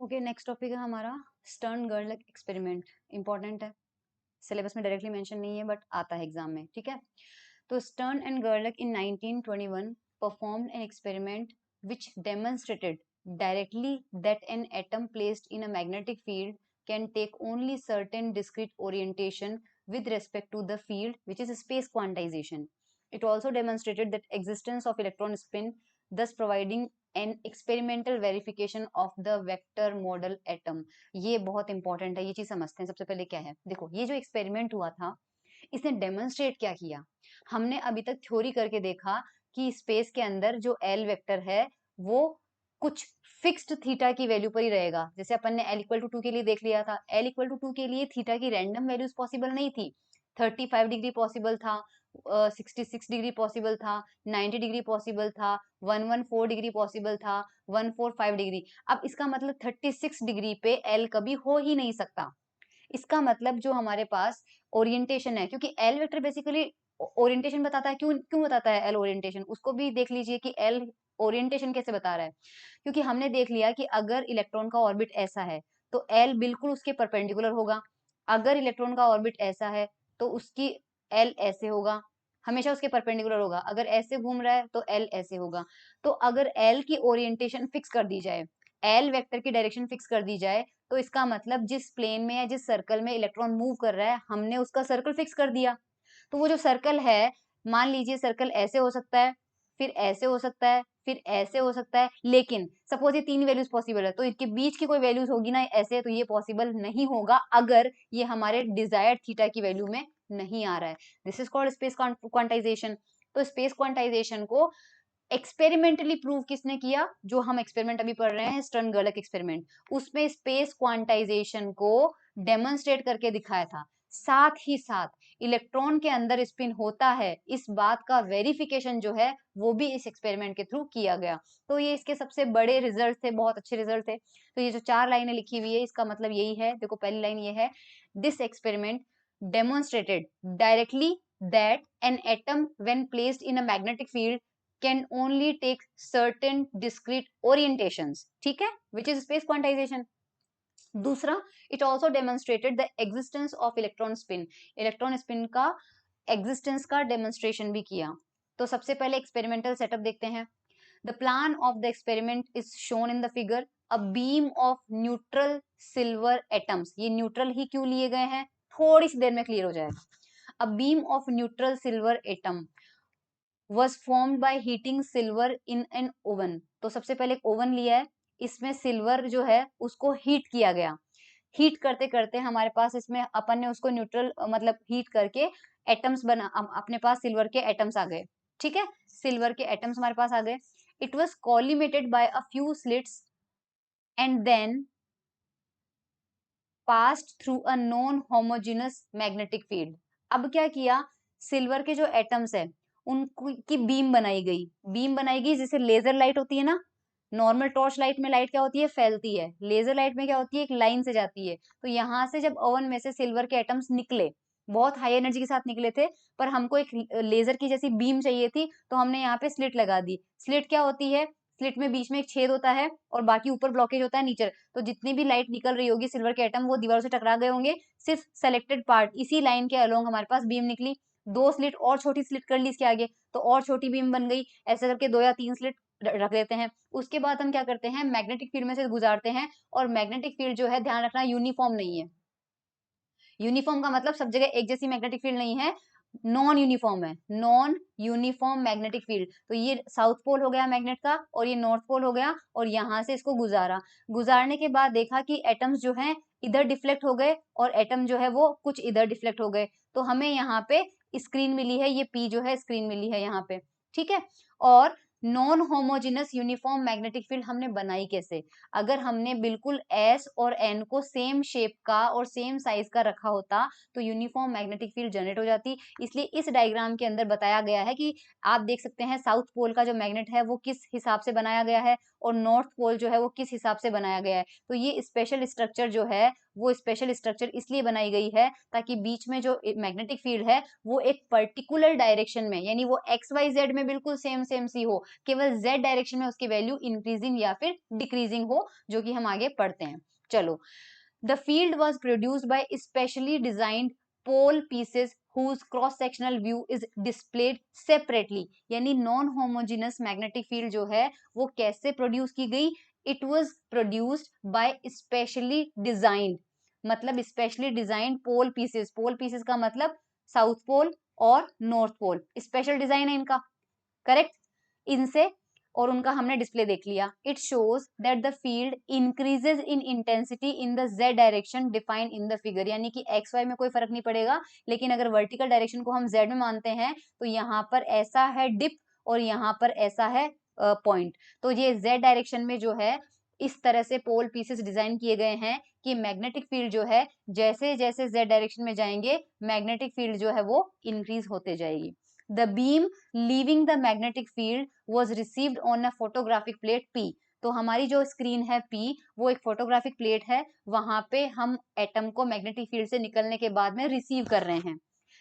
Okay, next topic है हमारा stern गर्लक experiment. Important है, सिलेबस में डायरेक्टली मेंशन नहीं है बट आता है एग्जाम में। ठीक है, तो स्टर्न एंड गर्लक in 1921 performed an experiment which demonstrated directly that an atom placed in a magnetic field can take only certain discrete orientation with respect to the field, which is space quantization. It also demonstrated that existence of electron spin, thus providing an experimental verification of the vector model atom. ये बहुत important है, ये चीज समझते हैं। सबसे पहले क्या है, देखो ये जो एक्सपेरिमेंट हुआ था इसने डेमोन्स्ट्रेट क्या किया। हमने अभी तक थ्योरी करके देखा कि स्पेस के अंदर जो एल वेक्टर है वो कुछ फिक्स्ड थीटा की वैल्यू पर ही रहेगा। जैसे अपन ने एल इक्वल टू 2 के लिए देख लिया था, एल इक्वल टू 2 के लिए थीटा की रैंडम वैल्यूज पॉसिबल नहीं थी। 35 डिग्री पॉसिबल था, 66 डिग्री पॉसिबल था, 90 डिग्री पॉसिबल था, 114 डिग्री पॉसिबल था, 145 डिग्री। अब इसका मतलब 36 डिग्री पे एल कभी हो ही नहीं सकता। इसका मतलब जो हमारे पास ओरिएंटेशन है, क्योंकि एल वेक्टर बेसिकली ओरिएंटेशन बताता है। क्यों क्यों बताता है एल ओरिएंटेशन, उसको भी देख लीजिए कि एल ओरिएंटेशन कैसे बता रहा है। क्योंकि हमने देख लिया कि अगर इलेक्ट्रॉन का ऑर्बिट ऐसा है तो एल बिल्कुल उसके परपेंडिकुलर होगा। अगर इलेक्ट्रॉन का ऑर्बिट ऐसा है तो उसकी एल ऐसे होगा, हमेशा उसके परपेंडिकुलर होगा। अगर ऐसे घूम रहा है तो एल ऐसे होगा। तो अगर एल की ओरिएंटेशन फिक्स कर दी जाए, एल वेक्टर की डायरेक्शन फिक्स कर दी जाए, तो इसका मतलब जिस प्लेन में या जिस सर्कल में इलेक्ट्रॉन मूव कर रहा है हमने उसका सर्कल फिक्स कर दिया। तो वो जो सर्कल है, मान लीजिए सर्कल ऐसे हो सकता है, फिर ऐसे हो सकता है, फिर ऐसे हो सकता है। लेकिन सपोज ये तीन वैल्यूज पॉसिबल है तो इनके बीच की कोई वैल्यूज होगी ना ऐसे, तो ये पॉसिबल नहीं होगा अगर ये हमारे डिजायर्ड थीटा की वैल्यू में नहीं आ रहा है। This is called space quantization. तो स्पेस क्वांटाइजेशन को एक्सपेरिमेंटली प्रूव किसने किया, जो हम एक्सपेरिमेंट अभी पढ़ रहे हैं स्टर्न गर्लक एक्सपेरिमेंट, उसमें स्पेस क्वांटाइजेशन को डेमोन्स्ट्रेट करके दिखाया था। साथ ही साथ इलेक्ट्रॉन के अंदर स्पिन होता है, इस बात का वेरिफिकेशन जो है वो भी इस एक्सपेरिमेंट के थ्रू किया गया। तो ये इसके सबसे बड़े रिजल्ट थे, बहुत अच्छे रिजल्ट थे। तो ये जो 4 लाइनें लिखी हुई है इसका मतलब यही है। देखो पहली लाइन ये है, this experiment demonstrated directly that an atom when placed in a magnetic field can only take certain discrete orientations, ठीक है, which is space quantization. दूसरा, it also demonstrated the existence of electron spin, electron spin का existence का demonstration भी किया। तो सबसे पहले एक्सपेरिमेंटल सेटअप देखते हैं। The plan of the experiment is shown in the figure. A beam of neutral silver atoms, ये न्यूट्रल ही क्यों लिए गए हैं थोड़ी सी देर में क्लियर हो जाएगा। अ beam of neutral silver atom was formed by heating silver in an oven। तो सबसे पहले एक ओवन लिया है, इसमें सिल्वर जो है उसको हीट किया गया। हीट करते करते हमारे पास इसमें अपन ने उसको न्यूट्रल मतलब हीट करके एटम्स बना, अपने पास सिल्वर के एटम्स आ गए। ठीक है, सिल्वर के एटम्स हमारे पास आ गए। It was collimated by a few slits and then passed through a non homogeneous magnetic field. अब क्या किया, सिल्वर के जो एटम्स है उनकी बीम बनाई गई। बीम बनाई गई जैसे लेजर लाइट होती है ना, नॉर्मल टॉर्च लाइट में लाइट क्या होती है, फैलती है। लेजर लाइट में क्या होती है, एक लाइन से जाती है। तो यहाँ से जब ओवन में से सिल्वर के एटम्स निकले, बहुत हाई एनर्जी के साथ निकले थे, पर हमको एक लेजर की जैसी बीम चाहिए थी, तो हमने यहाँ पे स्लिट लगा दी। स्लिट क्या होती है, स्लिट में बीच में एक छेद होता है और बाकी ऊपर ब्लॉकेज होता है नीचे। तो जितनी भी लाइट निकल रही होगी सिल्वर के एटम वो दीवारों से टकरा गए होंगे, सिर्फ सेलेक्टेड पार्ट इसी लाइन के अलोंग हमारे पास बीम निकली। दो स्लिट और छोटी स्लिट कर ली इसके आगे, तो और छोटी बीम बन गई। ऐसे करके 2 या 3 स्लिट रख देते हैं। उसके बाद हम क्या करते हैं, मैग्नेटिक फील्ड में से गुजारते हैं। और मैग्नेटिक फील्ड जो है, ध्यान रखना, यूनिफॉर्म नहीं है। यूनिफॉर्म का मतलब सब जगह एक जैसी मैग्नेटिक फील्ड नहीं है, नॉन यूनिफॉर्म है, नॉन यूनिफॉर्म मैग्नेटिक फील्ड। तो ये साउथ पोल हो गया मैग्नेट का और ये नॉर्थ पोल हो गया, और यहाँ से इसको गुजारा। गुजारने के बाद देखा कि एटम्स जो हैं इधर डिफ्लेक्ट हो गए और एटम जो है वो कुछ इधर डिफ्लेक्ट हो गए। तो हमें यहाँ पे स्क्रीन मिली है, ये पी जो है स्क्रीन मिली है यहाँ पे। ठीक है, और non homogeneous uniform magnetic field हमने बनाई कैसे, अगर हमने बिल्कुल एस और एन को सेम शेप का और सेम साइज का रखा होता तो यूनिफॉर्म मैग्नेटिक फील्ड जनरेट हो जाती। इसलिए इस डायग्राम के अंदर बताया गया है कि आप देख सकते हैं साउथ पोल का जो मैग्नेट है वो किस हिसाब से बनाया गया है और नॉर्थ पोल जो है वो किस हिसाब से बनाया गया है। तो ये स्पेशल स्ट्रक्चर जो है वो स्पेशल स्ट्रक्चर इसलिए बनाई गई है ताकि बीच में जो मैग्नेटिक फील्ड है वो एक पर्टिकुलर डायरेक्शन में, यानी वो एक्स वाई जेड में बिल्कुल सेम सेम सी हो, केवल जेड डायरेक्शन में उसकी वैल्यू इंक्रीजिंग या फिर डिक्रीजिंग हो, जो कि हम आगे पढ़ते हैं। चलो, the field was produced by specially designed pole pieces whose cross sectional view is displayed separately, यानी नॉन होमोजेनस मैग्नेटिक फील्ड जो है वो कैसे प्रोड्यूस की गई? It was produced by specially designed, मतलब specially designed pole pieces, pole pieces का मतलब साउथ पोल और नॉर्थ पोल, स्पेशल डिजाइन है इनका, करेक्ट, इनसे, और उनका हमने डिस्प्ले देख लिया। It shows that the field increases in intensity in the Z direction defined in the figure, यानी कि एक्स वाई में कोई फर्क नहीं पड़ेगा, लेकिन अगर वर्टिकल डायरेक्शन को हम जेड में मानते हैं तो यहाँ पर ऐसा है डिप और यहाँ पर ऐसा है पॉइंट। तो ये जेड डायरेक्शन में जो है इस तरह से पोल पीसेस डिजाइन किए गए हैं कि मैग्नेटिक फील्ड जो है जैसे जैसे जेड डायरेक्शन में जाएंगे मैग्नेटिक फील्ड जो है वो इंक्रीज होते जाएगी। The beam leaving the magnetic field was received on a photographic plate P. तो हमारी जो स्क्रीन है P वो एक फोटोग्राफिक प्लेट है, वहां पे हम एटम को मैग्नेटिक फील्ड से निकलने के बाद में रिसीव कर रहे हैं।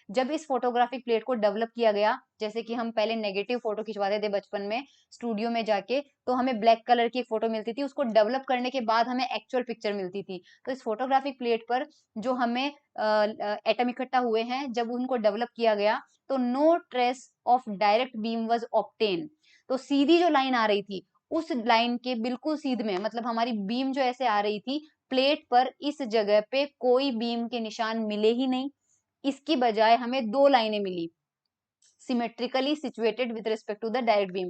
जब इस फोटोग्राफिक प्लेट को डेवलप किया गया, जैसे कि हम पहले नेगेटिव फोटो खिंचवाते थे बचपन में स्टूडियो में जाके, तो हमें ब्लैक कलर की एक फोटो मिलती थी, उसको डेवलप करने के बाद हमें एक्चुअल पिक्चर मिलती थी। तो इस फोटोग्राफिक प्लेट पर जो हमें एटम इकट्ठा हुए हैं, जब उनको डेवलप किया गया तो no trace of direct beam was obtain, तो सीधी जो लाइन आ रही थी उस लाइन के बिल्कुल सीध में, मतलब हमारी बीम जो ऐसे आ रही थी प्लेट पर, इस जगह पे कोई बीम के निशान मिले ही नहीं, इसकी बजाय हमें दो लाइनें मिली symmetrically situated with respect to the direct beam.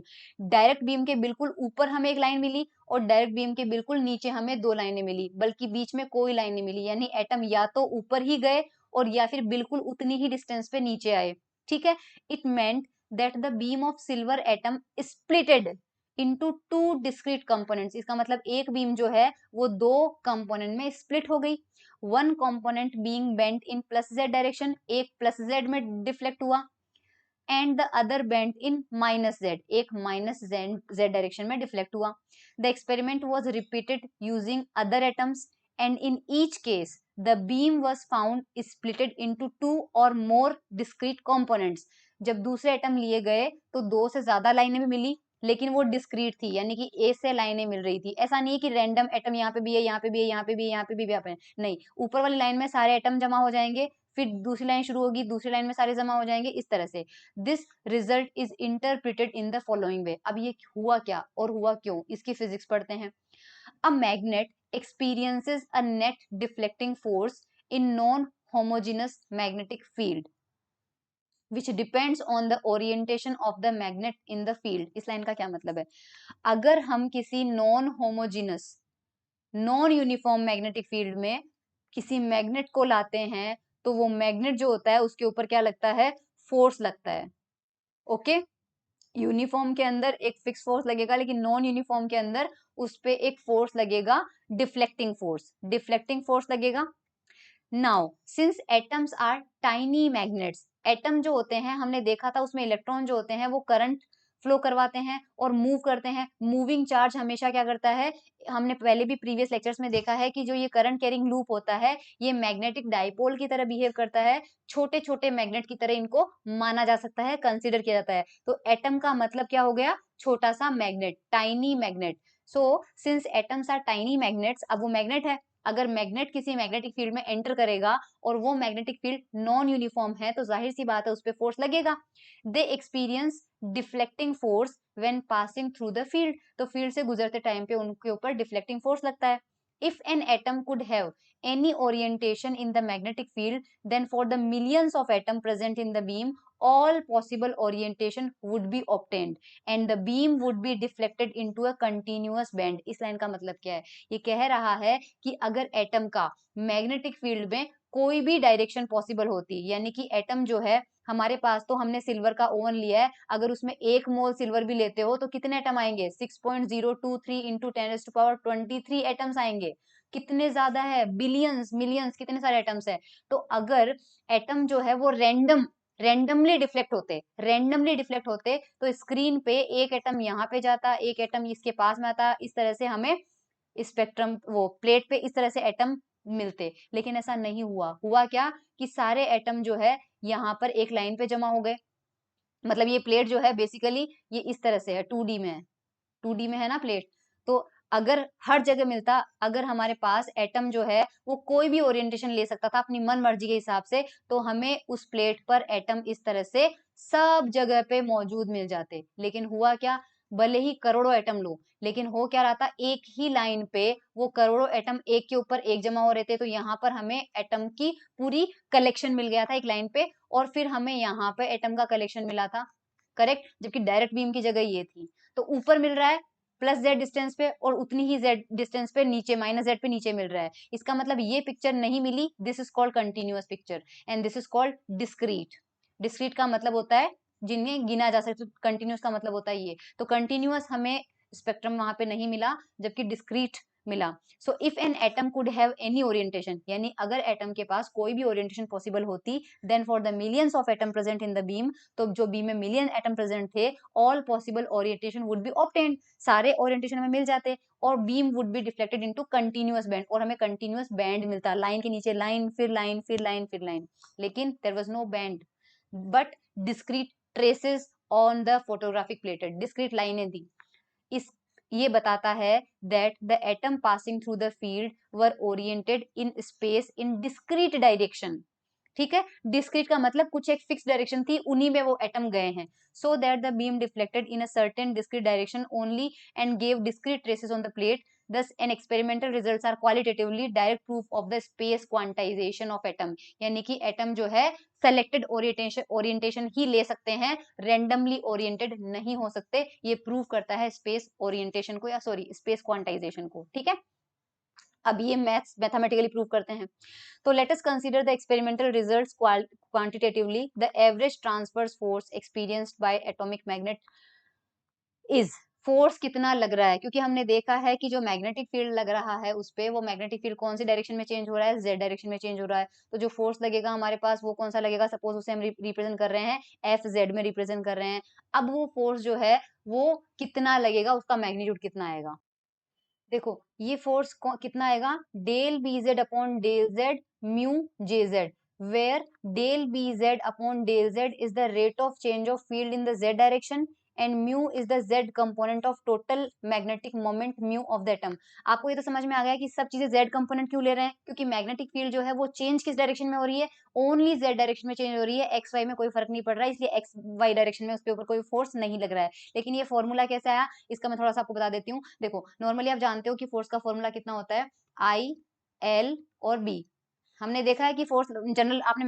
Direct beam के बिल्कुल ऊपर हमें एक लाइन मिली और डायरेक्ट बीम के बिल्कुल नीचे हमें दो लाइनें मिली, बल्कि बीच में कोई लाइन नहीं मिली, यानी एटम या तो ऊपर ही गए और या फिर बिल्कुल उतनी ही डिस्टेंस पे नीचे आए। ठीक है, it meant that the beam of silver atom splitted into two discrete components, इसका मतलब एक बीम जो है वो दो कंपोनेंट में स्प्लिट हो गई। One component being bent in plus Z direction, एक प्लस जेड में डिफ्लेक्ट हुआ, and the other bent in minus Z, एक माइनस जेड डायरेक्शन में डिफ्लेक्ट हुआ। The experiment was repeated using other atoms and in each case the beam was found splitted into two और मोर discrete components. जब दूसरे atom लिए गए तो दो से ज्यादा लाइनें भी मिली, लेकिन वो डिस्क्रीट थी, यानी कि ए से लाइनें मिल रही थी। ऐसा नहीं है कि रैंडम एटम यहाँ पे भी है, यहाँ पे भी है, यहाँ पे भी है, यहाँ पे भी यहाँ पे नहीं, ऊपर वाली लाइन में सारे एटम जमा हो जाएंगे, फिर दूसरी लाइन शुरू होगी, दूसरी लाइन में सारे जमा हो जाएंगे, इस तरह से। This result is interpreted in the following वे। अब ये हुआ क्या और हुआ क्यों, इसकी फिजिक्स पढ़ते हैं। A magnet experiences a net deflecting force in non homogeneous magnetic field which depends on the orientation of the magnet in the field। इस लाइन का क्या मतलब है? अगर हम किसी non homogeneous non uniform magnetic field में किसी मैग्नेट को लाते हैं तो वो मैग्नेट जो होता है उसके ऊपर क्या लगता है? फोर्स लगता है। ओके, यूनिफॉर्म के अंदर एक फिक्स फोर्स लगेगा, लेकिन नॉन यूनिफॉर्म के अंदर उस पे एक फोर्स लगेगा, डिफ्लेक्टिंग फोर्स लगेगा। Now since atoms are tiny magnets, atom जो होते हैं हमने देखा था उसमें इलेक्ट्रॉन जो होते हैं वो करंट फ्लो करवाते हैं और मूव करते हैं। मूविंग चार्ज हमेशा क्या करता है, हमने पहले भी प्रीवियस लेक्चर्स में देखा है कि जो ये करंट कैरिंग लूप होता है ये मैग्नेटिक डाइपोल की तरह बिहेव करता है, छोटे छोटे मैग्नेट की तरह इनको माना जा सकता है, कंसिडर किया जाता है। तो एटम का मतलब क्या हो गया? छोटा सा magnet, tiny magnet. So since atoms are tiny magnets, अब वो मैग्नेट है, अगर मैग्नेट किसी मैग्नेटिक फील्ड में एंटर करेगा और वो मैग्नेटिक फील्ड नॉन यूनिफॉर्म है तो जाहिर सी बात है उस पर फोर्स लगेगा। They experience deflecting force when passing through the field, तो फील्ड से गुजरते टाइम पे उनके ऊपर डिफ्लेक्टिंग फोर्स लगता है। If an atom could have any orientation in the magnetic field, then for the millions of atom present in the beam all possible orientation would be obtained and the beam would be deflected into a continuous band। इस line का मतलब क्या है? ये कह रहा है कि अगर एटम का मैग्नेटिक फील्ड में कोई भी डायरेक्शन पॉसिबल होती, यानी कि एटम जो है हमारे पास, तो हमने सिल्वर का ओवन लिया है, अगर उसमें 1 मोल सिल्वर भी लेते हो तो कितने एटम आएंगे? 6.023 इंटू 10⁻23 एटम्स आएंगे। कितने ज्यादा है? बिलियंस, मिलियंस, कितने सारे एटम्स है। तो अगर एटम जो है वो रैंडमली डिफ्लेक्ट होते तो स्क्रीन पे एक एटम यहाँ पे जाता, एक एटम इसके पास में आता, इस तरह से हमें स्पेक्ट्रम वो प्लेट पे इस तरह से एटम मिलते, लेकिन ऐसा नहीं हुआ। हुआ क्या कि सारे एटम जो है यहाँ पर एक लाइन पे जमा हो गए। मतलब ये प्लेट जो है बेसिकली ये इस तरह से है, 2D में है, 2D में है ना प्लेट। तो अगर हर जगह मिलता, अगर हमारे पास एटम जो है वो कोई भी ओरिएंटेशन ले सकता था अपनी मन मर्जी के हिसाब से, तो हमें उस प्लेट पर एटम इस तरह से सब जगह पे मौजूद मिल जाते। लेकिन हुआ क्या, भले ही करोड़ों एटम लो, लेकिन हो क्या रहा था, एक ही लाइन पे वो करोड़ों एटम एक के ऊपर एक जमा हो रहे थे। तो यहाँ पर हमें एटम की पूरी कलेक्शन मिल गया था एक लाइन पे, और फिर हमें यहाँ पे एटम का कलेक्शन मिला था, करेक्ट। जबकि डायरेक्ट बीम की जगह ये थी। तो ऊपर मिल रहा है प्लस जेड डिस्टेंस पे, और उतनी ही जेड डिस्टेंस पे नीचे माइनस जेड पे नीचे मिल रहा है। इसका मतलब ये पिक्चर नहीं मिली, this is called continuous picture and this is called discrete. Discrete का मतलब होता है जिन्हें गिना जा सकता है, कंटिन्यूअस का मतलब होता है ये। तो कंटिन्यूअस हमें स्पेक्ट्रम वहां पे नहीं मिला, जबकि डिस्क्रीट मिला। So if an atom could have any orientation, यानी अगर एटम के पास कोई भी ओरिएंटेशन पॉसिबल होती, then for the millions of atom present in the beam, तो जो बीम में मिलियन एटम प्रेजेंट थे, all possible orientation would be obtained, सारे ओरिएंटेशन हमें मिल जाते, और beam would be deflected into continuous band, और हमें कंटीन्यूअस बैंड मिलता, लाइन के नीचे लाइन, फिर लाइन, फिर लाइन, फिर लाइन। लेकिन there was no band but discrete traces on the photographic plated, discrete लाइनें दी। इस ये बताता है that the atom passing through the field were oriented in space in discrete direction. ठीक है, डिस्क्रीट का मतलब कुछ एक फिक्स डायरेक्शन थी, उन्हीं में वो एटम गए हैं। So that the beam deflected in a certain discrete direction only and gave discrete traces on the plate. Thus, an experimental results are qualitatively direct proof of the space quantization of atom। यानी कि atom जो है selected orientation ही ले सकते हैं, randomly oriented नहीं हो सकते। ये प्रूव करता है स्पेस ओरिएंटेशन को, या सॉरी स्पेस क्वांटाइजेशन को। ठीक है, अब ये मैथमेटिकली प्रूव करते हैं। तो let us consider the experimental results quantitatively. The average transverse force experienced bye atomic magnet is, force कितना लग रहा है, क्योंकि हमने देखा है कि जो मैग्नेटिक फील्ड लग रहा है उस पे, वो मैग्नेटिक फील्ड कौन सी डायरेक्शन में चेंज हो रहा है, जेड डायरेक्शन में चेंज हो रहा है। तो जो फोर्स लगेगा हमारे पास वो कौन सा लगेगा, सपोज उसे हम रिप्रेजेंट कर रहे हैं एफ जेड में रिप्रेजेंट कर रहे हैं। अब वो फोर्स जो है वो कितना लगेगा, उसका मैग्नीट्यूड कितना आएगा। देखो ये फोर्स कितना आएगा, del B Z upon del Z mu J Z, where del B Z upon del Z is the rate of change of field in the Z direction and mu is the Z component of total magnetic moment mu of the atom. आपको ये तो समझ में आ गया कि सब चीजें Z component क्यों ले रहे हैं, क्योंकि मैग्नेटिक फील्ड जो है वो चेंज किस डायरेक्शन में हो रही है, ओनली जेड डायरेक्शन में चेंज हो रही है, एक्स वाई में कोई फर्क नहीं पड़ रहा है, इसलिए एक्स वाई डायरेक्शन में उसके ऊपर कोई फोर्स नहीं लग रहा है। लेकिन ये फॉर्मूला कैसे आया, इसका मैं थोड़ा सा आपको बता देती हूँ। देखो नॉर्मली आप जानते हो कि फोर्स का फॉर्मूला कितना होता है, आई एल और बी। हमने देखा है कि फोर्स जनरल, आपने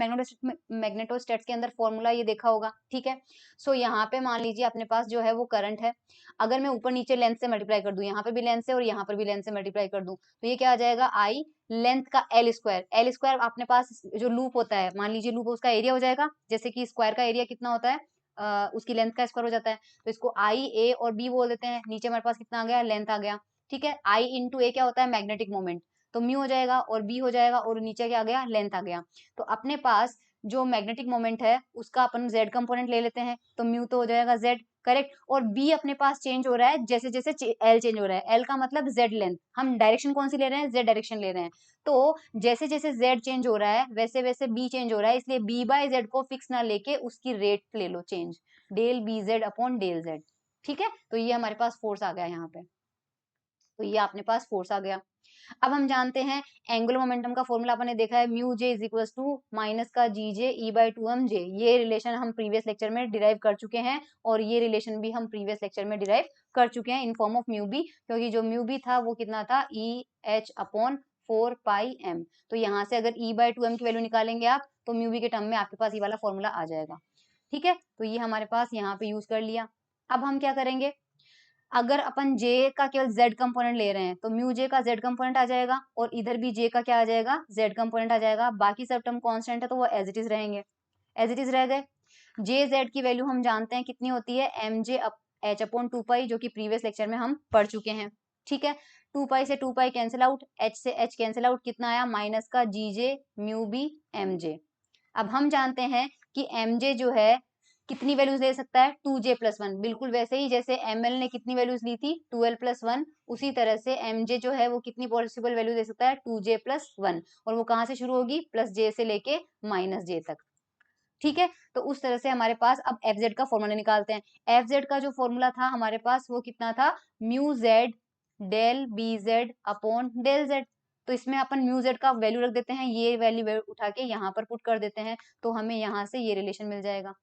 मैग्नेटोस्टैट्स के अंदर फॉर्मूला ये देखा होगा। ठीक है, सो यहाँ पे मान लीजिए अपने पास जो है वो करंट है, अगर मैं ऊपर नीचे लेंथ से मल्टीप्लाई कर दूं, यहाँ पे भी लेंथ से और यहाँ पर भी लेंथ से मल्टीप्लाई कर दूं, तो ये क्या आ जाएगा, आई लेंथ का एल स्क्वायर। एल स्क्वायर अपने पास जो लूप होता है, मान लीजिए लूप उसका एरिया हो जाएगा, जैसे कि स्क्वायर का एरिया कितना होता है, उसकी लेंथ का स्क्वायर हो जाता है। तो इसको आई ए और बी बोल देते हैं। नीचे हमारे पास कितना आ गया, लेंथ आ गया। ठीक है, आई इंटू ए क्या होता है, मैग्नेटिक मोमेंट, तो म्यू हो जाएगा और बी हो जाएगा, और नीचे क्या आ गया, लेंथ आ गया। तो अपने पास जो मैग्नेटिक मोमेंट है उसका अपन जेड कंपोनेंट ले लेते हैं, तो म्यू तो हो जाएगा जेड, करेक्ट। और बी अपने पास चेंज हो रहा है जैसे जैसे एल चेंज हो रहा है, एल का मतलब जेड लेंथ, हम डायरेक्शन कौन सी ले रहे हैं, जेड डायरेक्शन ले रहे हैं। तो जैसे जैसे जेड चेंज हो रहा है वैसे वैसे बी चेंज हो रहा है, इसलिए बी बाय जेड को फिक्स ना लेके उसकी रेट ले लो change, del B Z upon del Z. ठीक है, तो ये हमारे पास फोर्स आ गया यहाँ पे, तो ये अपने पास फोर्स आ गया। अब हम जानते हैं एंगुलर मोमेंटम का फॉर्मूला अपन ने देखा है, mu J is equal to minus का G J E by two M J. ये रिलेशन हम प्रीवियस लेक्चर में डिराइव कर चुके हैं, और ये रिलेशन भी हम प्रीवियस लेक्चर में डिराइव कर चुके हैं in form of mu B, क्योंकि जो म्यू बी था वो कितना था, E H upon 4 pi M. तो यहाँ से अगर ई बाई टू एम की वैल्यू निकालेंगे आप, तो म्यू बी के टर्म में आपके पास ये वाला फॉर्मूला आ जाएगा। ठीक है, तो ये हमारे पास यहाँ पे यूज कर लिया। अब हम क्या करेंगे, अगर अपन j का केवल z कंपोनेंट ले रहे हैं तो म्यू j का z कंपोनेंट आ जाएगा, और इधर भी j का क्या आ जाएगा, z कंपोनेंट आ जाएगा। बाकी सब टर्म कांस्टेंट है तो वो एज इट इज रहेंगे, एज इट इज रह गए। जे जेड की वैल्यू हम जानते हैं कितनी होती है, एम जे एच अपॉन 2 पाई, जो कि प्रीवियस लेक्चर में हम पढ़ चुके हैं। ठीक है, 2 पाई से 2 पाई कैंसिल आउट, एच से एच कैंसिल आउट, कितना आया, माइनस का जी जे म्यू बी एम जे। अब हम जानते हैं कि एम जे जो है कितनी वैल्यूज ले सकता है 2j+1, बिल्कुल वैसे ही जैसे ml ने कितनी वैल्यूज ली थी 12+1, उसी तरह से mj जो है वो कितनी पॉसिबल वैल्यू दे सकता है 2j+1, और वो कहाँ से शुरू होगी +j से लेके -j तक। ठीक है, तो उस तरह से हमारे पास अब fz का फॉर्मूला निकालते हैं। fz का जो फॉर्मूला था हमारे पास वो कितना था, mu Z del bz upon del z। तो इसमें अपन म्यू जेड का वैल्यू रख देते हैं, ये वैल्यू उठा के यहाँ पर पुट कर देते हैं, तो हमें यहाँ से ये रिलेशन मिल जाएगा।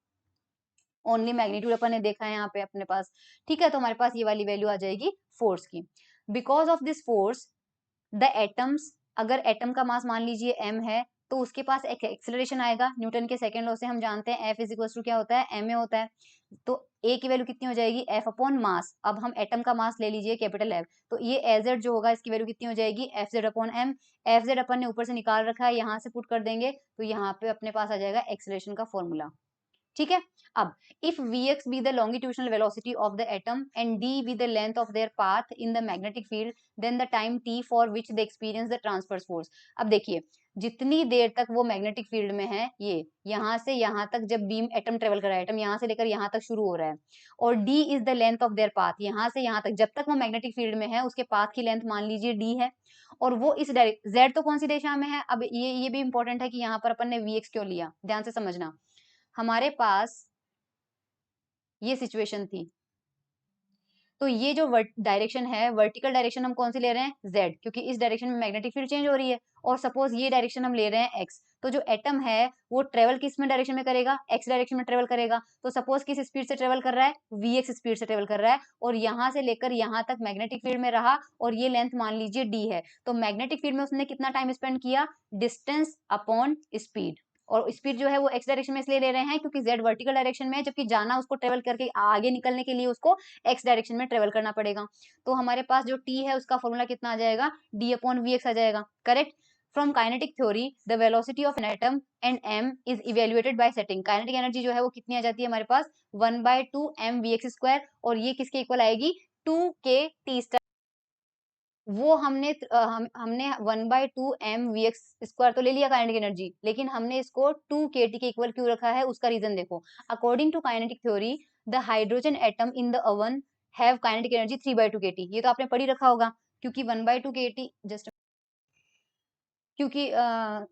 ओनली मैग्नीट्यूड अपन ने देखा है यहाँ पे अपने पास। ठीक है, तो हमारे पास ये वाली वैल्यू आ जाएगी फोर्स की। Because of this force the atoms, अगर एटम का मास मान लीजिए m है तो उसके पास एक एक्सेलरेशन आएगा। न्यूटन के सेकंड लॉ से हम जानते हैं F इज इक्वल टू क्या होता है, ma होता है। तो a की वैल्यू कितनी हो जाएगी, F अपॉन मास। अब हम एटम का मास ले लीजिए कैपिटल F, तो ये Az जो होगा इसकी वैल्यू कितनी हो जाएगी, Fz अपॉन m। Fz अपन ने ऊपर से निकाल रखा है, यहाँ से पुट कर देंगे तो यहाँ पे अपने पास आ जाएगा एक्सेलरेशन का फॉर्मूला। ठीक है, अब if vx be the longitudinal velocity of the atom and d be the length of their path in the magnetic field, then the time t for which they experience the transverse force। अब देखिए जितनी देर तक वो magnetic field में है, ये यहाँ से यहाँ तक जब बीम एटम ट्रेवल कर रहा है, एटम यहाँ से लेकर यहाँ तक शुरू हो रहा है, और d is the length of their path, यहाँ से यहाँ तक जब तक वो मैग्नेटिक फील्ड में है उसके पाथ की लेंथ मान लीजिए d है, और वो इस डायरेक्ट z तो कौन सी दिशा में है। अब ये भी इंपॉर्टेंट है कि यहाँ पर अपन ने vx क्यों लिया, ध्यान से समझना। हमारे पास ये सिचुएशन थी, तो ये जो डायरेक्शन है, वर्टिकल डायरेक्शन हम कौन सी ले रहे हैं, z, क्योंकि इस डायरेक्शन में मैग्नेटिक फील्ड चेंज हो रही है। और सपोज ये डायरेक्शन हम ले रहे हैं x, तो जो एटम है वो ट्रेवल किस में डायरेक्शन में करेगा, x डायरेक्शन में ट्रेवल करेगा। तो सपोज किस स्पीड से ट्रेवल कर रहा है, vx स्पीड से ट्रेवल कर रहा है, और यहाँ से लेकर यहाँ तक मैग्नेटिक फील्ड में रहा, और ये लेंथ मान लीजिए d है। तो मैग्नेटिक फील्ड में उसने कितना टाइम स्पेंड किया, डिस्टेंस अपॉन स्पीड। और स्पीड जो है वो x डायरेक्शन में इसलिए ले रहे हैं क्योंकि z वर्टिकल डायरेक्शन में है, जबकि जाना उसको ट्रेवल करके आगे निकलने के लिए उसको x डायरेक्शन में ट्रेवल करना पड़ेगा। तो हमारे पास जो t है उसका फॉर्मूला कितना आ जाएगा, d अपॉन vx आ जाएगा। Correct. From kinetic theory the velocity of an atom and m is evaluated bye setting. Kinetic energy जो है वो कितनी आ जाती है हमारे पास 1/2 mvx², और ये किसके इक्वल आएगी 2k t। वो हमने 1/2 mvx² तो ले लिया काइनेटिक एनर्जी, लेकिन हमने इसको 2kT के इक्वल क्यों रखा है, उसका रीजन देखो। According to kinetic theory the hydrogen atom in the oven have kinetic energy 3/2 kT। ये तो आपने पढ़ी रखा होगा, क्योंकि 1/2 kT जस्ट, क्योंकि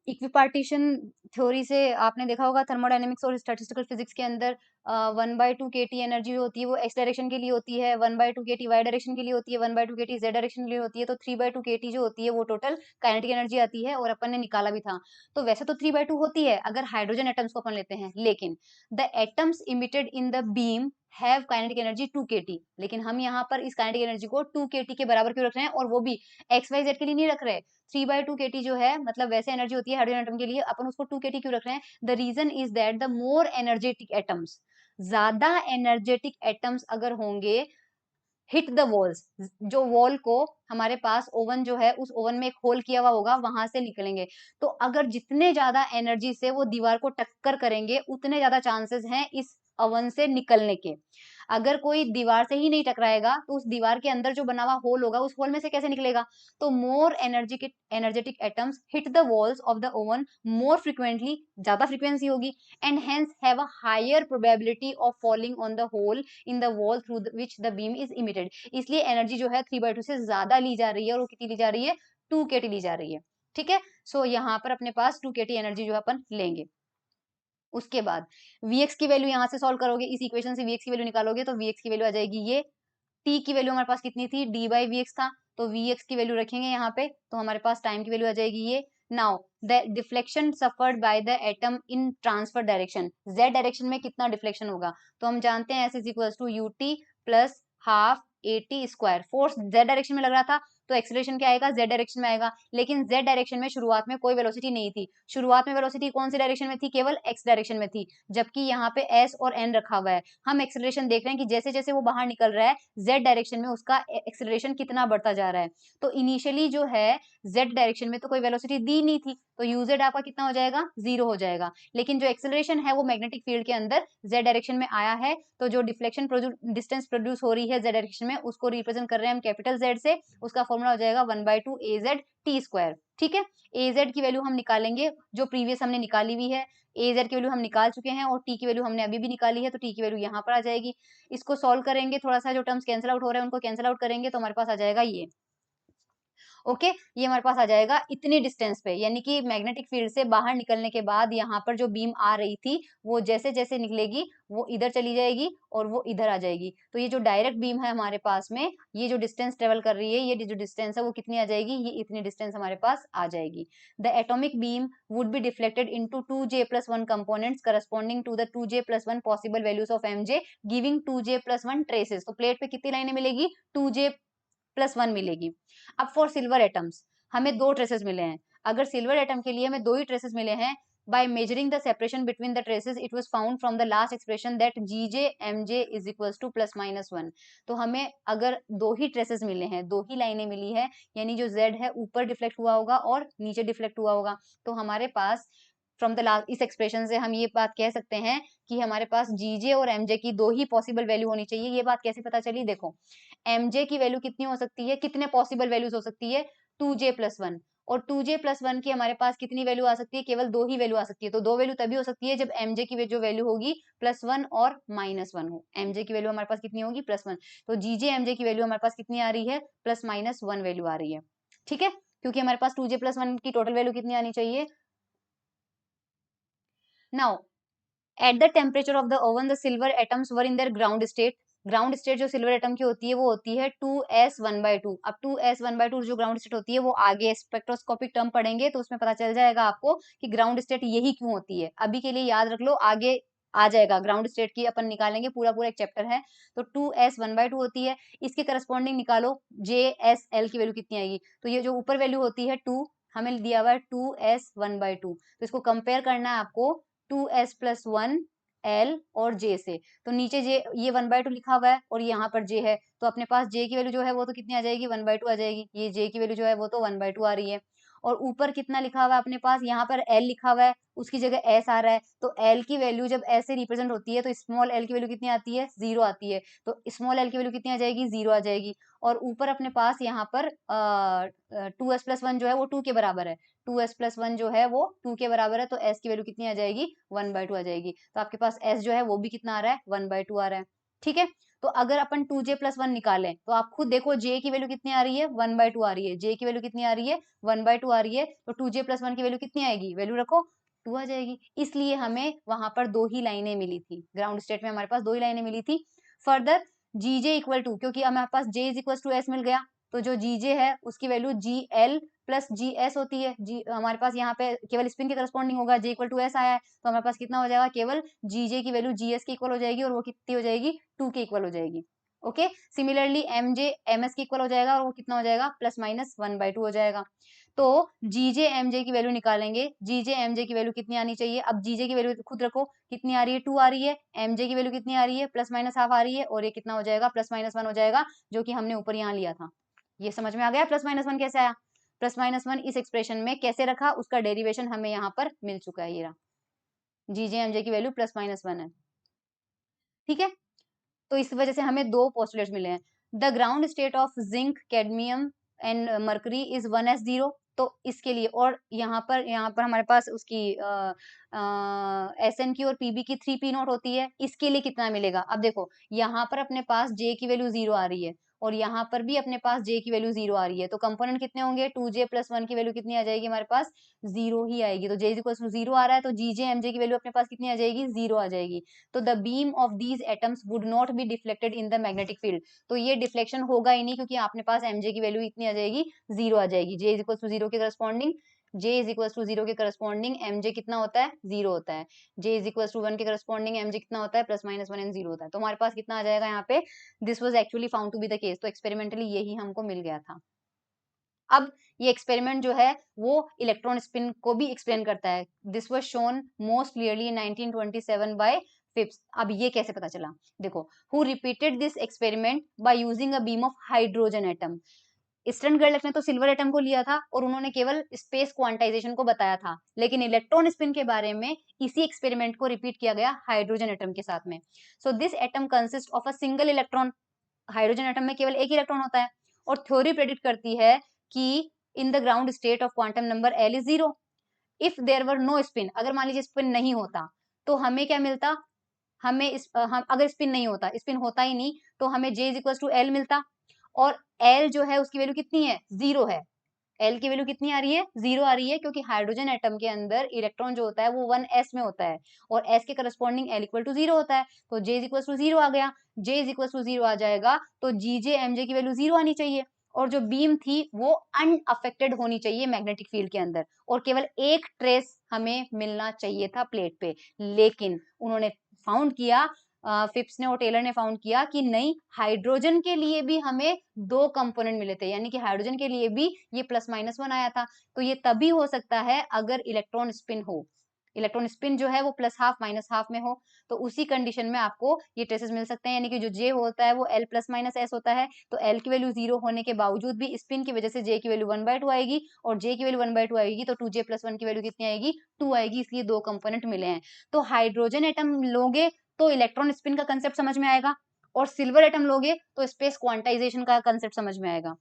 इक्विपार्टीशन थ्योरी से आपने देखा होगा थर्मोडायनेमिक्स और स्टैटिस्टिकल फिजिक्स के अंदर 1/2 kT एनर्जी जो होती है वो एक्स डायरेक्शन के लिए होती है, 1/2 kT वाई डायरेक्शन के लिए होती है, 1/2 kT जेड डायरेक्शन के लिए होती है। तो 3/2 kT जो होती है वो टोटल काइनेटिक एनर्जी आती है, और अपन ने निकाला भी था। तो वैसे तो 3/2 होती है अगर हाइड्रोजन एटम्स को अपन लेते हैं, लेकिन the atoms emitted in the beam have kinetic energy 2 kT। लेकिन हम यहाँ पर इस काइनेटिक एनर्जी को 2 kT के बराबर क्यों रख रहे हैं, और वो भी एक्स वाई जेड के लिए नहीं रख रहे। 3/2 kT जो है मतलब वैसे एनर्जी होती है हाइड्रोजन एटम के लिए, अपन उसको 2 kT क्यों रख रहे हैं, the reason is that the more energetic atoms, ज्यादा एनर्जेटिक एटम्स अगर होंगे हिट द वॉल्स, जो वॉल को हमारे पास ओवन जो है उस ओवन में एक होल किया हुआ होगा वहां से निकलेंगे। तो अगर जितने ज्यादा एनर्जी से वो दीवार को टक्कर करेंगे उतने ज्यादा चांसेस हैं इस ओवन से निकलने के। अगर कोई दीवार से ही नहीं टकराएगा तो उस दीवार के अंदर जो बना हुआ होल होगा उस होल में से कैसे निकलेगा। तो more energetic atoms hit the walls of the oven more frequently, ज्यादा फ्रीक्वेंसी होगी, and hence have a higher probability of falling on the hole in the wall through which the beam is emitted. इसलिए energy जो है 3/2 से ज्यादा ली जा रही है, और वो कितनी ली जा रही है 2 kT ली जा रही है। ठीक है, सो यहाँ पर अपने पास 2 kT एनर्जी जो है अपन लेंगे। उसके बाद Vx की वैल्यू यहाँ से सॉल्व करोगे, इस इक्वेशन से Vx की वैल्यू निकालोगे तो Vx की वैल्यू आ जाएगी ये। T की वैल्यू हमारे पास कितनी थी, d/Vx था, तो Vx की वैल्यू रखेंगे यहाँ पे, तो हमारे पास टाइम की वैल्यू आ जाएगी ये। Now the deflection suffered by the atom in transfer direction, z direction में कितना डिफ्लेक्शन होगा, तो हम जानते हैं s = ut plus half at²। Force z direction में लग रहा था तो एक्सेलरेशन क्या आएगा, z डायरेक्शन में आएगा। लेकिन z डायरेक्शन में शुरुआत में कोई वेलोसिटी नहीं थी, शुरुआत में वेलोसिटी कौन सी डायरेक्शन में थी, केवल x डायरेक्शन में थी, जबकि यहाँ पे s और n रखा हुआ है। हम एक्सेलरेशन देख रहे हैं कि जैसे जैसे वो बाहर निकल रहा है z डायरेक्शन में उसका एक्सेलरेशन कितना बढ़ता जा रहा है। तो इनिशियली जो है z डायरेक्शन में तो कोई वेलोसिटी दी नहीं थी, तो uz आपका कितना हो जाएगा, 0 हो जाएगा। लेकिन जो एक्सेलरेशन है वो मैग्नेटिक फील्ड के अंदर z डायरेक्शन में आया है, तो जो डिफ्लेक्शन डिस्टेंस प्रोड्यूस हो रही है z डायरेक्शन में उसको रिप्रेजेंट कर रहे हैं हम कैपिटल Z से, उसका फॉर्मूला फॉर्मूला हो जाएगा 1/2 AZ T स्क्वायर। ठीक है, AZ की वैल्यू हम निकालेंगे जो प्रीवियस हमने निकाली हुई है, AZ की वैल्यू हम निकाल चुके हैं और T की वैल्यू हमने अभी भी निकाली है, तो T की वैल्यू यहाँ पर आ जाएगी। इसको सॉल्व करेंगे, थोड़ा सा जो टर्म्स कैंसिल आउट हो रहे हैं उनको कैंसिल आउट करेंगे, तो हमारे पास आ जाएगा ये। ओके, ये हमारे पास आ जाएगा इतनी डिस्टेंस पे, यानी कि मैग्नेटिक फील्ड से बाहर निकलने के बाद यहाँ पर जो बीम आ रही थी वो जैसे जैसे निकलेगी वो इधर चली जाएगी और वो इधर आ जाएगी। तो ये जो डायरेक्ट बीम है हमारे पास में, ये जो डिस्टेंस ट्रेवल कर रही है, ये जो डिस्टेंस है वो कितनी आ जाएगी, ये इतनी डिस्टेंस हमारे पास आ जाएगी। The atomic beam would be deflected into 2J+1 components corresponding to the 2J+1 possible values of MJ giving 2J+1 traces. तो प्लेट पे कितनी लाइनें मिलेगी, 2J+1 मिलेगी। अब फॉर सिल्वर एटम्स हमें 2 ट्रेसेस मिले हैं। अगर सिल्वर एटम के लिए हमें 2 ही ट्रेसेस मिले हैं, by measuring the separation between the traces it was found from the last expression that Gj Mj is equals to +-1। तो हमें अगर 2 ही ट्रेसेस मिले हैं, 2 ही लाइनें मिली है, यानी जो Z है ऊपर डिफ्लेक्ट हुआ होगा और नीचे डिफ्लेक्ट हुआ होगा, तो हमारे पास फ्रॉम द लास्ट इस एक्सप्रेशन से हम ये बात कह सकते हैं कि हमारे पास Gj और Mj की 2 ही पॉसिबल वैल्यू होनी चाहिए। ये बात कैसे पता चली, देखो Mj की वैल्यू कितनी हो सकती है, कितने पॉसिबल वैल्यूज हो सकती है, 2J+1, और 2J+1 की हमारे पास कितनी वैल्यू आ सकती है, केवल 2 ही वैल्यू आ सकती है। तो 2 वैल्यू तभी हो सकती है जब Mj की जो वैल्यू होगी +1 और -1 हो। Mj की वैल्यू हमारे पास कितनी होगी, +1, तो Gj Mj की वैल्यू हमारे पास कितनी आ रही है, +-1 वैल्यू आ रही है। ठीक है, क्योंकि हमारे पास 2J+1 की टोटल वैल्यू कितनी आनी चाहिए। Now at the temperature of the oven the silver atoms were in their ground state. Ground state जो सिल्वर एटम की होती है वो होती है 2s1/2। अब 2s1/2 जो ग्राउंड स्टेट होती है वो आगे स्पेक्ट्रोस्कोपिक टर्म पढ़ेंगे तो उसमें पता चल जाएगा आपको कि ग्राउंड स्टेट यही क्यों होती है। अभी के लिए याद रख लो, आगे आ जाएगा ग्राउंड स्टेट की अपन निकालेंगे, पूरा पूरा एक चैप्टर है। तो 2s1/2 होती है, इसके करस्पॉन्डिंग निकालो JSL की वैल्यू कितनी आएगी। तो ये जो ऊपर वैल्यू होती है 2, हमें दिया हुआ है 2s1/2, तो इसको कंपेयर करना है आपको 2s+1 L और J से। तो नीचे J, ये 1/2 लिखा हुआ है और यहाँ पर J है, तो अपने पास J की वैल्यू जो है वो तो कितनी आ जाएगी, 1/2 आ जाएगी। ये J की वैल्यू जो है वो तो 1/2 आ रही है। और ऊपर कितना लिखा हुआ है अपने पास, यहाँ पर L लिखा हुआ है, उसकी जगह S आ रहा है, तो L की वैल्यू जब S से रिप्रेजेंट होती है तो स्मॉल l की वैल्यू कितनी आती है, 0 आती है। तो स्मॉल l की वैल्यू कितनी आ जाएगी, 0 आ जाएगी। और ऊपर अपने पास यहाँ पर 2s+1 जो है वो 2 के बराबर है, 2s+1 जो है वो 2 के बराबर है, तो s की वैल्यू कितनी आ जाएगी, 1/2 आ जाएगी। तो आपके पास s जो है वो भी कितना आ रहा है, 1/2 आ रहा है। ठीक है, तो अगर अपन 2J+1 निकालें तो आप खुद देखो J की वैल्यू कितनी आ रही है, 1/2 आ रही है। J की वैल्यू कितनी आ रही है, 1/2 आ रही है, तो 2J+1 की वैल्यू कितनी आएगी, वैल्यू रखो 2 आ जाएगी। इसलिए हमें वहां पर 2 ही लाइनें मिली थी, ग्राउंड स्टेट में हमारे पास 2 ही लाइनें मिली थी। फर्दर Gj इक्वल टू, क्योंकि हमारे पास J is equal to S मिल गया, तो जो Gj है उसकी वैल्यू GL प्लस GS होती है। जी हमारे पास यहाँ पे केवल स्पिन के करस्पॉन्डिंग होगा, J इक्वल टू S आया है, तो हमारे पास कितना हो जाएगा, केवल Gj की वैल्यू GS के इक्वल हो जाएगी और वो कितनी हो जाएगी, 2 के इक्वल हो जाएगी। ओके, सिमिलरली Mj MS के इक्वल हो जाएगा और वो कितना हो जाएगा, +-1/2 हो जाएगा। तो Gj Mj की वैल्यू निकालेंगे, Gj Mj की वैल्यू कितनी आनी चाहिए, अब Gj की वैल्यू खुद रखो कितनी आ रही है, 2 आ रही है, Mj की वैल्यू कितनी आ रही है, +-1/2 आ रही है, और ये कितना हो जाएगा, +-1 हो जाएगा, जो कि हमने ऊपर यहाँ लिया था। ये समझ में आ गया +-1 कैसे आया, +-1 इस एक्सप्रेशन में कैसे रखा, उसका डेरिवेशन हमें यहाँ पर मिल चुका है। ये रहा, Gj Mj की वैल्यू +-1 है। ठीक है, तो इस वजह से हमें 2 पोस्टुलेट्स मिले हैं। The ground state of zinc, cadmium and mercury is 1s0। तो इसके लिए, और यहाँ पर हमारे पास उसकी SN की और PB की 3p नोट होती है, इसके लिए कितना मिलेगा। अब देखो यहाँ पर अपने पास J की वैल्यू 0 आ रही है और यहाँ पर भी अपने पास J की वैल्यू 0 आ रही है, तो कंपोनेंट कितने होंगे, 2J+1 की वैल्यू कितनी आ जाएगी हमारे पास, 0 ही आएगी। तो J इक्वल टू 0 आ रहा है, तो Gj Mj की वैल्यू अपने पास कितनी आ जाएगी, 0 आ जाएगी। तो the beam of these atoms would not be deflected in the magnetic field. तो ये डिफ्लेक्शन होगा ही नहीं, क्योंकि आपने पास Mj की वैल्यू इतनी आ जाएगी, 0 आ जाएगी। J इक्वल टू 0 के corresponding, J is equal to 0 के करस्पॉन्डिंग Mj कितना होता है, 0 होता है। J इज इक्वल टू 1 के करस्पॉन्डिंग Mj कितना होता है, +-1 एंड 0 होता है। तो हमारे पास कितना आ जाएगा यहाँ पे, this was actually found to be the case, तो एक्सपेरिमेंटली यही हमको मिल गया था। अब ये एक्सपेरिमेंट जो है वो इलेक्ट्रॉन स्पिन को भी एक्सप्लेन करता है। This was shown most clearly in 1927 by Phipps. अब ये कैसे पता चला, देखो, who repeated this experiment by using a beam of hydrogen atom. Stern Gerlach ने तो सिल्वर एटम को लिया था और उन्होंने केवल स्पेस क्वांटाइजेशन को बताया था, लेकिन इलेक्ट्रॉन स्पिन के बारे में इसी एक्सपेरिमेंट को रिपीट किया गया हाइड्रोजन एटम के साथ में। So this atom consist of a single electron. Hydrogen atom में केवल एक इलेक्ट्रॉन होता है और थ्योरी प्रेडिक्ट करती है कि in the ground state of quantum number L is 0 if there were no spin, अगर मान लीजिए स्पिन नहीं होता तो हमें क्या मिलता, हमें हम अगर स्पिन नहीं होता, स्पिन होता ही नहीं, तो हमें J is equal to L मिलता, और एल जो है उसकी वैल्यू कितनी है, 0 है। एल की वैल्यू कितनी आ रही है, 0 आ रही है, क्योंकि हाइड्रोजन एटम के अंदर इलेक्ट्रॉन जो होता है वो 1s में होता है, और s के करस्पॉन्डिंग एल इक्वल टू 0 होता है, तो J इज इक्वल टू 0 आ गया। J इज इक्वल टू 0 आ जाएगा तो GJ MJ की वैल्यू 0 आनी चाहिए, और जो बीम थी वो अनअफेक्टेड होनी चाहिए मैग्नेटिक फील्ड के अंदर, और केवल एक ट्रेस हमें मिलना चाहिए था प्लेट पे। लेकिन उन्होंने फाउंड किया, फिप्स ने और टेलर ने फाउंड किया कि नहीं, हाइड्रोजन के लिए भी हमें दो कंपोनेंट मिले थे, यानी कि हाइड्रोजन के लिए भी ये +-1 आया था। तो ये तभी हो सकता है अगर इलेक्ट्रॉन स्पिन हो, इलेक्ट्रॉन स्पिन जो है वो +½ -½ में हो, तो उसी कंडीशन में आपको ये ट्रेसेस मिल सकते हैं, यानी कि जो J होता है वो L +-S होता है, तो L की वैल्यू 0 होने के बावजूद भी स्पिन की वजह से J की वैल्यू 1/2 आएगी, और J की वैल्यू 1/2 आएगी तो 2J + 1 की वैल्यू कितनी आएगी, 2 आएगी, इसलिए दो कंपोनेंट मिले हैं। तो हाइड्रोजन एटम लोगे तो इलेक्ट्रॉन स्पिन का कंसेप्ट समझ में आएगा, और सिल्वर एटम लोगे तो स्पेस क्वांटाइजेशन का कंसेप्ट समझ में आएगा।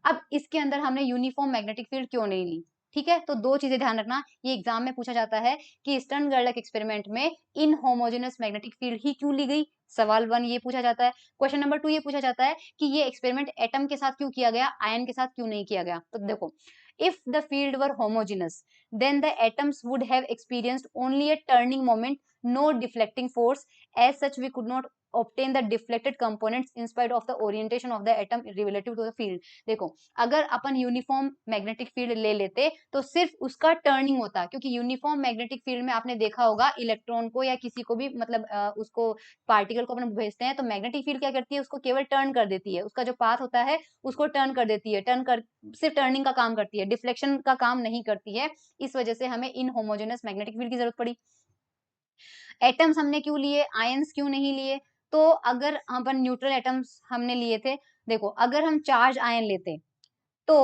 अब इसके अंदर हमने यूनिफॉर्म मैग्नेटिक फील्ड क्यों नहीं ली, ठीक है, तो दो चीजें ध्यान रखना, ये एग्जाम में पूछा जाता है कि स्टर्न गर्लक एक्सपेरिमेंट में इनहोमोजेनस मैग्नेटिक फील्ड ही क्यों ली गई, सवाल 1 ये पूछा जाता है। क्वेश्चन नंबर 2 ये पूछा जाता है कि ये एक्सपेरिमेंट एटम के साथ क्यों किया गया, आयन के साथ क्यों नहीं किया गया। तो देखो, if the field were homogeneous then the atoms would have experienced only a turning moment, no deflecting force, as such we could not obtain the deflected components in spite of the orientation of the atom relative to the field। देखो, अगर अपन uniform magnetic field ले लेते तो सिर्फ उसका turning होता, क्योंकि uniform magnetic field में आपने देखा होगा इलेक्ट्रॉन को या किसी को भी, मतलब उसको पार्टिकल को अपन भेजते हैं तो मैग्नेटिक फील्ड क्या करती है, उसको केवल टर्न कर देती है, उसका जो पाथ होता है उसको टर्न कर देती है, टर्न कर, सिर्फ टर्निंग का काम करती है, डिफ्लेक्शन का काम नहीं करती है। इस वजह से हमें इनहोमोजेनस मैग्नेटिक फील्ड की जरूरत पड़ी। एटम्स हमने क्यों लिए, आयंस क्यों नहीं लिए, तो अगर अपन न्यूट्रल एटम्स हमने लिए थे, देखो अगर हम चार्ज आयन लेते तो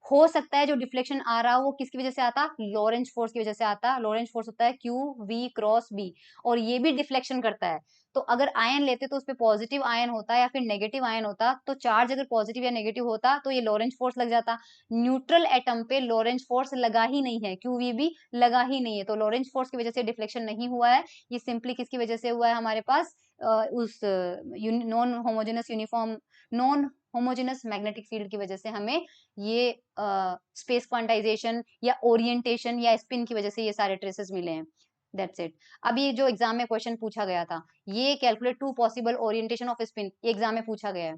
हो सकता है जो डिफ्लेक्शन आ रहा हो वो किसकी वजह से आता, लॉरेंज फोर्स की वजह से आता। लॉरेंज फोर्स होता है Q V क्रॉस B, और ये भी डिफ्लेक्शन करता है। तो अगर आयन लेते तो उसपे पॉजिटिव आयन होता या फिर नेगेटिव आयन होता, तो चार्ज अगर पॉजिटिव या नेगेटिव होता तो ये लॉरेंज फोर्स लग जाता। न्यूट्रल एटम पे लॉरेंज फोर्स लगा ही नहीं है, QV भी लगा ही नहीं है, तो लॉरेंज फोर्स की वजह से डिफ्लेक्शन नहीं हुआ है। ये सिंपली किसकी वजह से हुआ है हमारे पास, उस non homogeneous uniform, non homogeneous magnetic field की वजह से हमें ये स्पेस क्वांटाइजेशन या ओरिएंटेशन या स्पिन की वजह से ये सारे ट्रेसेस मिले हैं। That's it. अब ये जो एग्जाम में क्वेश्चन पूछा गया था, ये calculate two possible orientation of spin, ये एग्जाम में पूछा गया है।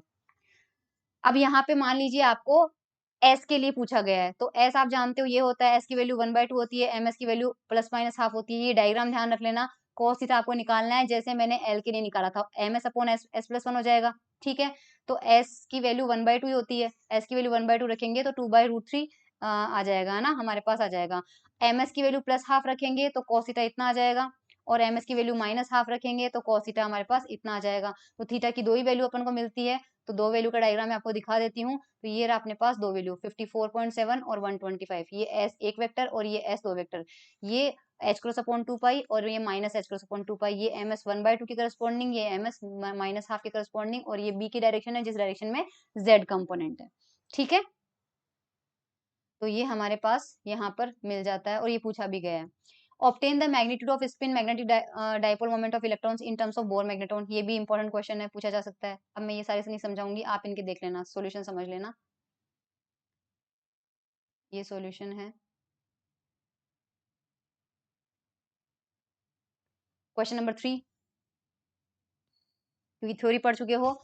अब यहाँ पे मान लीजिए आपको एस के लिए पूछा गया है, तो एस आप जानते हो ये होता है, एस की वैल्यू 1/2 होती है, एम एस की वैल्यू +-½ होती है। ये डायग्राम ध्यान रख लेना, cos थीटा आपको निकालना है जैसे मैंने एल के लिए निकाला था, M S upon S, S+1 हो जाएगा, ठीक है। तो एस की वैल्यू 1/2 ही होती है, एस की वैल्यू 1/2 रखेंगे तो 2/√3 आ जाएगा ना, हमारे पास आ जाएगा। एम एस की वैल्यू +½ रखेंगे तो cos थीटा इतना आ जाएगा, और एम एस की वैल्यू -½ रखेंगे तो cos थीटा हमारे पास इतना आ जाएगा। तो थीटा की दो ही वैल्यू अपन को मिलती है, तो दो वैल्यू का डायग्राम मैं आपको दिखा देती हूँ। तो ये रहा अपने पास दो वैल्यू 54.7 और 125, ये एस एक वेक्टर और ये एस दो वेक्टर, ये एच क्रॉस अपॉन 2 पाई और ये माइनस एच क्रॉस अपॉन 2 पाई, ये एम एस 1/2 की करस्पॉन्डिंग, ये एम एस -½ की करस्पॉन्डिंग, और ये बी की डायरेक्शन है जिस डायरेक्शन में जेड कंपोनेंट है, ठीक है। तो ये हमारे पास यहाँ पर मिल जाता है, और ये पूछा भी गया है। Obtain the magnitude off spin magnetic dipole moment of electrons in terms of bore magnetron, ये भी इंपॉर्टेंट क्वेश्चन है, पूछा जा सकता है। अब मैं ये सारे से नहीं समझाऊंगी, आप इनके देख लेना, सॉल्यूशन समझ लेना। ये सॉल्यूशन है क्वेश्चन नंबर 3, क्योंकि थ्योरी पढ़ चुके हो,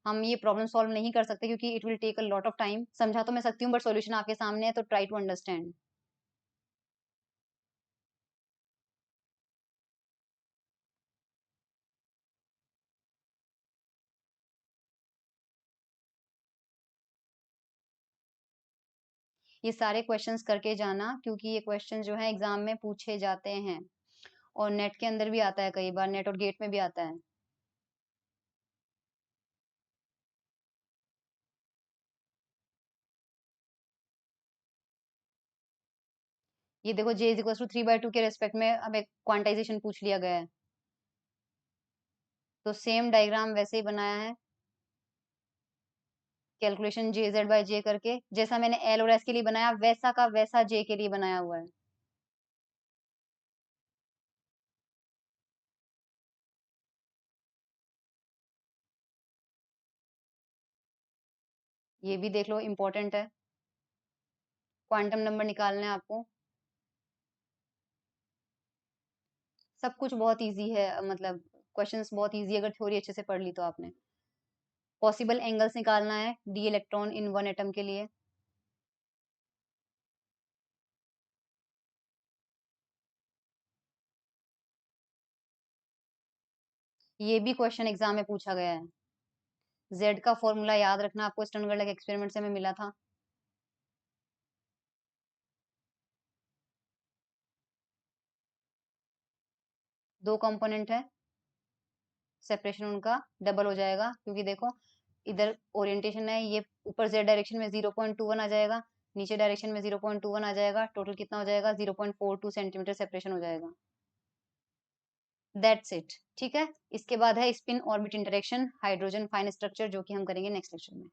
हम ये प्रॉब्लम सॉल्व नहीं कर सकते क्योंकि it will take a lot of time. समझा तो मैं सकती हूँ बट सॉल्यूशन आपके सामने है, तो ट्राई टू अंडरस्टैंड। ये सारे क्वेश्चंस करके जाना, क्योंकि ये क्वेश्चन जो है एग्जाम में पूछे जाते हैं, और नेट के अंदर भी आता है, कई बार नेट और गेट में भी आता है। ये देखो J इज इक्वल टू 3/2 के रेस्पेक्ट में हमें क्वांटाइजेशन पूछ लिया गया है, तो सेम डायग्राम वैसे ही बनाया है। कैलकुलेशन जे जेड बाई जे करके, जैसा मैंने एल और एस के लिए बनाया वैसा का वैसा जे के लिए बनाया हुआ है। ये भी देख लो, इंपॉर्टेंट है। क्वांटम नंबर निकालना है आपको। सब कुछ बहुत इजी है, मतलब क्वेश्चंस बहुत इजी, अगर थ्योरी अच्छे से पढ़ ली तो आपने। पॉसिबल एंगल्स निकालना है D electron in one atom के लिए। ये भी क्वेश्चन एग्जाम में पूछा गया है। जेड का फॉर्मूला याद रखना आपको, स्टर्नगर्लक एक्सपेरिमेंट से हमें मिला था। दो कंपोनेंट है, सेपरेशन उनका डबल हो जाएगा, क्योंकि देखो इधर ओरिएंटेशन है, ये ऊपर जेड डायरेक्शन में 0.21 आ जाएगा, नीचे डायरेक्शन में 0.21 आ जाएगा, टोटल कितना हो जाएगा 0.42 सेंटीमीटर सेपरेशन हो जाएगा। That's it. ठीक है, इसके बाद है spin orbit interaction, hydrogen fine structure, जो कि हम करेंगे नेक्स्ट लेक्चर में।